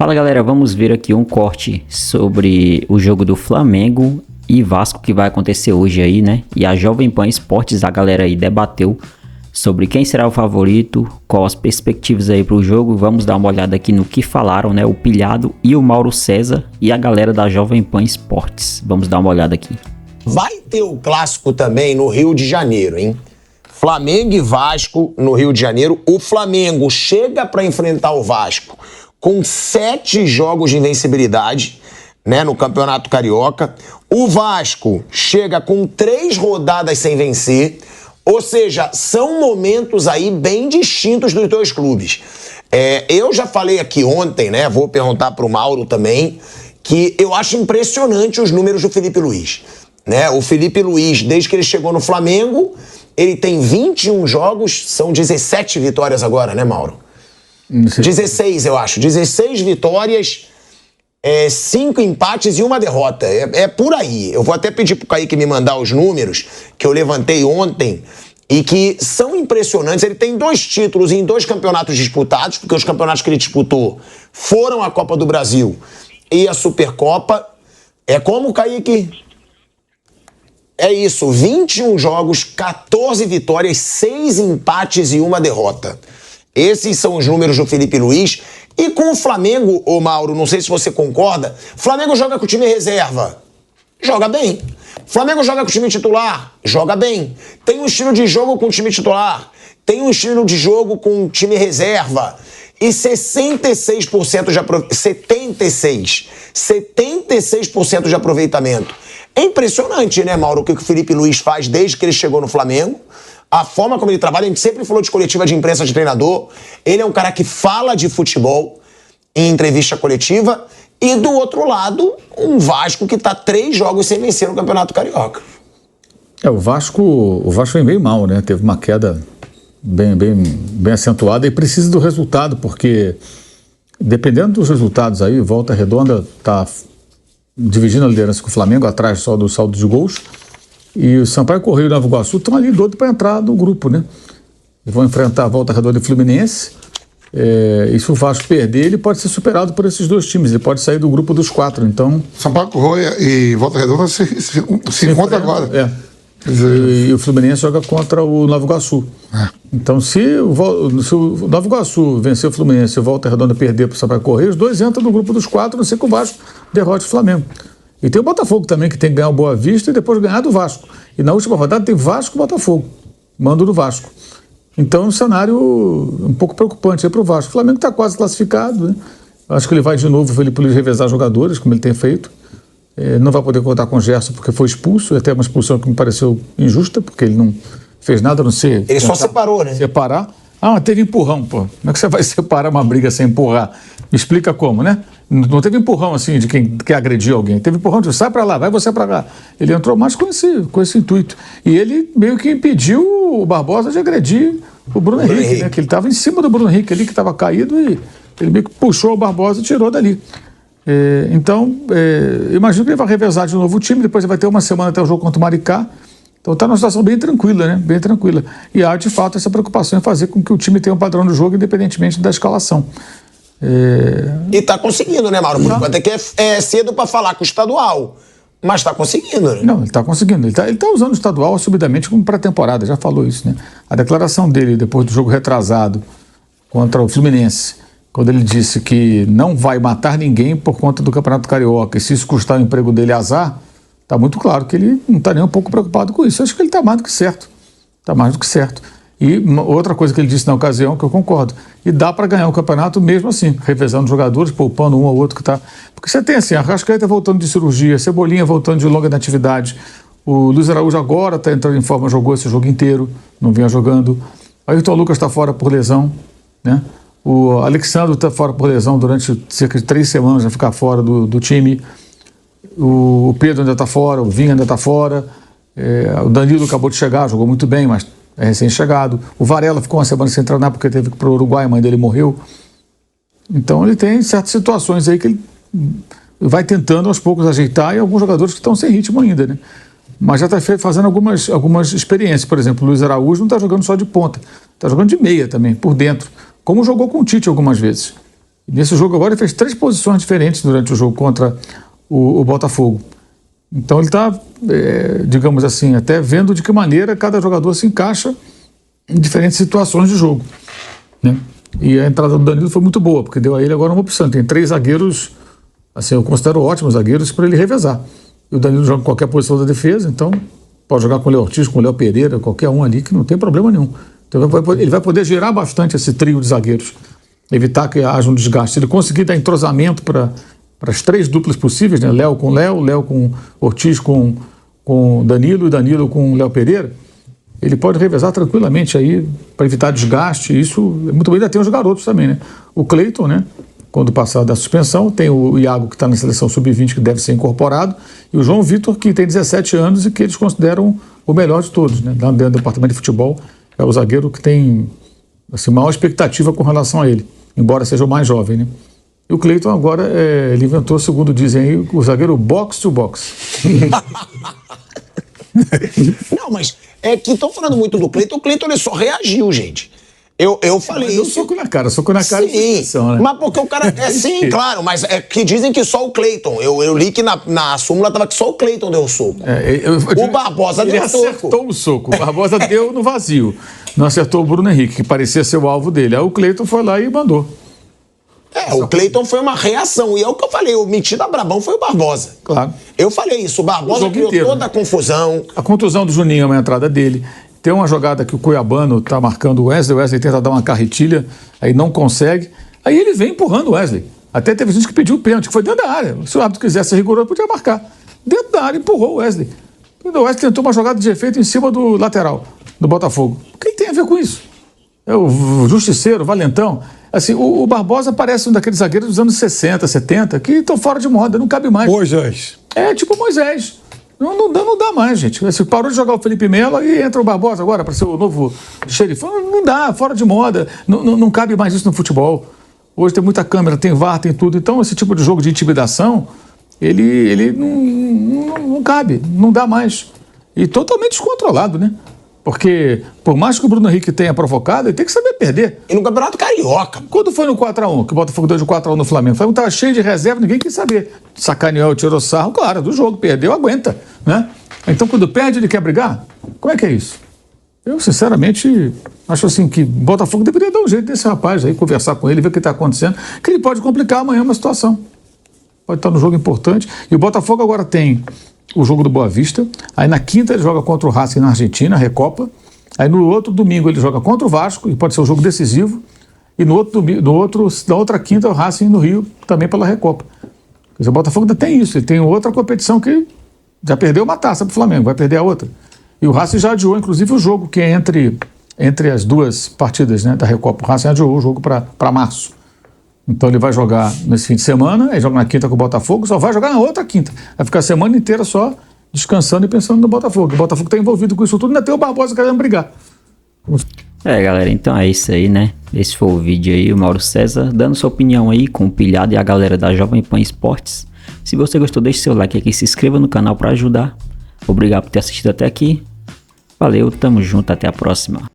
Fala galera, vamos ver aqui um corte sobre o jogo do Flamengo e Vasco que vai acontecer hoje aí, né? E a Jovem Pan Esportes, a galera aí debateu sobre quem será o favorito, quais as perspectivas aí pro jogo. Vamos dar uma olhada aqui no que falaram, né? O Pilhado e o Mauro César e a galera da Jovem Pan Esportes. Vamos dar uma olhada aqui. Vai ter o clássico também no Rio de Janeiro, hein? Flamengo e Vasco no Rio de Janeiro. O Flamengo chega para enfrentar o Vasco com 7 jogos de invencibilidade, né, no Campeonato Carioca. O Vasco chega com 3 rodadas sem vencer. Ou seja, são momentos aí bem distintos dos dois clubes. Eu já falei aqui ontem, né? Vou perguntar pro Mauro também, que eu acho impressionante os números do Felipe Luiz. Né? O Felipe Luiz, desde que ele chegou no Flamengo, ele tem 21 jogos, são 17 vitórias agora, né, Mauro? 16, eu acho. 16 vitórias, 5 empates e 1 derrota. É por aí. Eu vou até pedir pro Kaique me mandar os números que eu levantei ontem e que são impressionantes. Ele tem 2 títulos em 2 campeonatos disputados, porque os campeonatos que ele disputou foram a Copa do Brasil e a Supercopa. É como, Kaique? É isso, 21 jogos, 14 vitórias, 6 empates e 1 derrota. Esses são os números do Felipe Luiz. E com o Flamengo, ô Mauro, não sei se você concorda, Flamengo joga com o time reserva, joga bem. Flamengo joga com o time titular, joga bem. Tem um estilo de jogo com o time titular, tem um estilo de jogo com o time reserva. E 76% de aproveitamento. 76% de aproveitamento. É impressionante, né, Mauro, o que o Felipe Luiz faz desde que ele chegou no Flamengo. A forma como ele trabalha, a gente sempre falou de coletiva de imprensa de treinador. Ele é um cara que fala de futebol em entrevista coletiva. E do outro lado, um Vasco que está 3 jogos sem vencer no Campeonato Carioca. O Vasco vem meio mal, né? Teve uma queda bem acentuada e precisa do resultado, porque dependendo dos resultados aí, Volta Redonda está dividindo a liderança com o Flamengo, atrás só do saldo de gols. E o Sampaio Corrêa e o Nova Iguaçu estão ali doidos para entrar no grupo, né? E vão enfrentar a Volta Redonda e Fluminense. E se o Vasco perder, ele pode ser superado por esses 2 times. Ele pode sair do grupo dos 4, então... Sampaio Corrêa e Volta Redonda se encontram agora. E o Fluminense joga contra o Nova Iguaçu. Então, se o Nova Iguaçu vencer o Fluminense e o Volta Redonda perder para o Sampaio Corrêa, os 2 entram no grupo dos 4, não sei que o Vasco derrote o Flamengo. E tem o Botafogo também, que tem que ganhar o Boa Vista e depois ganhar do Vasco. E na última rodada tem Vasco e Botafogo. Mando do Vasco. Então é um cenário um pouco preocupante aí para o Vasco. O Flamengo está quase classificado, né? Acho que ele vai de novo, o Felipe Luiz, revezar jogadores, como ele tem feito. Não vai poder contar com o Gerson porque foi expulso. Até uma expulsão que me pareceu injusta, porque ele não fez nada a não ser... Ele só separou, né? Separar. Teve empurrão, pô. Como é que você vai separar uma briga sem empurrar? Me explica como, né? Não teve empurrão, assim, de quem quer agredir alguém. Teve empurrão de sai pra lá, vai você pra cá. Ele entrou mais com esse intuito. E ele meio que impediu o Barbosa de agredir o Bruno Henrique, né? Que ele estava em cima do Bruno Henrique ali, que estava caído, e ele meio que puxou o Barbosa e tirou dali. Então, imagino que ele vai revezar de novo o time, depois ele vai ter uma semana até o jogo contra o Maricá. Então está numa situação bem tranquila, né? Bem tranquila. E há, de fato, essa preocupação em fazer com que o time tenha um padrão do jogo, independentemente da escalação. E está conseguindo, né, Mauro? Por enquanto é que é cedo para falar com o estadual, mas está conseguindo, né? Não, ele está conseguindo. Ele tá usando o estadual assumidamente como pré-temporada, já falou isso, né? A declaração dele, depois do jogo retrasado contra o Fluminense, quando ele disse que não vai matar ninguém por conta do Campeonato Carioca, e se isso custar o emprego dele, azar, está muito claro que ele não está nem um pouco preocupado com isso. Eu acho que ele está mais do que certo. Está mais do que certo. E outra coisa que ele disse na ocasião, que eu concordo, e dá para ganhar o campeonato mesmo assim, revezando jogadores, poupando um ou outro que está... Porque você tem assim, a Arrascaeta voltando de cirurgia, Cebolinha voltando de longa inatividade, o Luiz Araújo agora está entrando em forma, jogou esse jogo inteiro, não vinha jogando, o Ayrton Lucas está fora por lesão, né? O Alexandre está fora por lesão durante cerca de 3 semanas, vai ficar fora do time, o Pedro ainda está fora, o Vinha ainda está fora, o Danilo acabou de chegar, jogou muito bem, mas é recém-chegado. O Varela ficou uma semana sem treinar porque teve que ir para o Uruguai, a mãe dele morreu. Então ele tem certas situações aí que ele vai tentando aos poucos ajeitar, e alguns jogadores que estão sem ritmo ainda, né? Mas já está fazendo algumas experiências. Por exemplo, o Luiz Araújo não está jogando só de ponta, está jogando de meia também, por dentro, como jogou com o Tite algumas vezes. Nesse jogo agora ele fez 3 posições diferentes durante o jogo contra o Botafogo. Então ele está, digamos assim, até vendo de que maneira cada jogador se encaixa em diferentes situações de jogo, né? E a entrada do Danilo foi muito boa, porque deu a ele agora uma opção. Tem 3 zagueiros, assim, eu considero ótimos zagueiros para ele revezar. E o Danilo joga em qualquer posição da defesa, então pode jogar com o Léo Ortiz, com o Léo Pereira, qualquer um ali, que não tem problema nenhum. Então ele vai poder girar bastante esse trio de zagueiros, evitar que haja um desgaste. Se ele conseguir dar entrosamento para as 3 duplas possíveis, né? Léo com Ortiz com Danilo e Danilo com Léo Pereira, ele pode revezar tranquilamente aí para evitar desgaste. Isso é muito bem. Ainda tem os garotos também, né? O Cleiton, né? Quando passar da suspensão, tem o Iago, que está na seleção sub-20, que deve ser incorporado, e o João Vitor, que tem 17 anos e que eles consideram o melhor de todos, né? Lá dentro do departamento de futebol, é o zagueiro que tem, assim, maior expectativa com relação a ele, embora seja o mais jovem, né? E o Cleiton agora, ele inventou, segundo dizem aí, o zagueiro box-to-box. Não, mas é que estão falando muito do Cleiton. O Cleiton ele só reagiu, gente. Eu falei isso. Soco na cara. Sim, né? Mas porque o cara. Sim, claro, mas é que dizem que só o Cleiton. Eu li que na súmula estava que só o Cleiton deu o soco. O Barbosa deu o soco. Ele acertou o soco. O Barbosa deu no vazio. Não acertou o Bruno Henrique, que parecia ser o alvo dele. Aí o Cleiton foi lá e mandou. O Cleiton foi uma reação. E é o que eu falei, o metido a brabão foi o Barbosa. Claro. Eu falei isso, o Barbosa criou inteiro, toda a confusão. A contusão do Juninho é uma entrada dele. Tem uma jogada que o Cuiabano está marcando o Wesley tenta dar uma carretilha, aí não consegue. Aí ele vem empurrando o Wesley. Até teve gente que pediu o pênalti, que foi dentro da área. Se o árbitro quisesse ser rigoroso, podia marcar. Dentro da área, empurrou o Wesley. O Wesley tentou uma jogada de efeito em cima do lateral do Botafogo. O que tem a ver com isso? É o Justiceiro, o Valentão. Assim, o Barbosa parece um daqueles zagueiros dos anos 60, 70, que estão fora de moda, não cabe mais. Moisés. É, tipo Moisés. Não dá mais, gente. Você parou de jogar o Felipe Melo e entra o Barbosa agora para ser o novo xerife. Não dá, fora de moda. Não cabe mais isso no futebol. Hoje tem muita câmera, tem VAR, tem tudo. Então, esse tipo de jogo de intimidação, ele não cabe, não dá mais. E totalmente descontrolado, né? Porque, por mais que o Bruno Henrique tenha provocado, ele tem que saber perder. E no Campeonato Carioca. Quando foi no 4x1, que o Botafogo deu de 4x1 no Flamengo, o Flamengo estava cheio de reserva, ninguém quis saber. Sacaneou, tirou sarro, claro, do jogo, perdeu, aguenta, né? Então, quando perde, ele quer brigar? Como é que é isso? Eu, sinceramente, acho assim que o Botafogo deveria dar um jeito desse rapaz aí, conversar com ele, ver o que está acontecendo, que ele pode complicar amanhã uma situação. Pode estar no jogo importante. E o Botafogo agora tem o jogo do Boa Vista, aí na quinta ele joga contra o Racing na Argentina, Recopa, aí no outro domingo ele joga contra o Vasco, e pode ser um jogo decisivo, e na outra quinta o Racing no Rio, também pela Recopa. Quer dizer, o Botafogo ainda tem isso, ele tem outra competição que já perdeu uma taça para o Flamengo, vai perder a outra. E o Racing já adiou, inclusive, o jogo que é entre as 2 partidas, né, da Recopa. O Racing adiou o jogo para março. Então ele vai jogar nesse fim de semana, aí joga na quinta com o Botafogo, só vai jogar na outra quinta. Vai ficar a semana inteira só descansando e pensando no Botafogo. O Botafogo está envolvido com isso tudo, ainda tem o Barbosa querendo brigar. Galera, então é isso aí, né? Esse foi o vídeo aí, o Mauro César dando sua opinião aí com o Pilhado e a galera da Jovem Pan Esportes. Se você gostou, deixe seu like aqui, se inscreva no canal para ajudar. Obrigado por ter assistido até aqui. Valeu, tamo junto, até a próxima.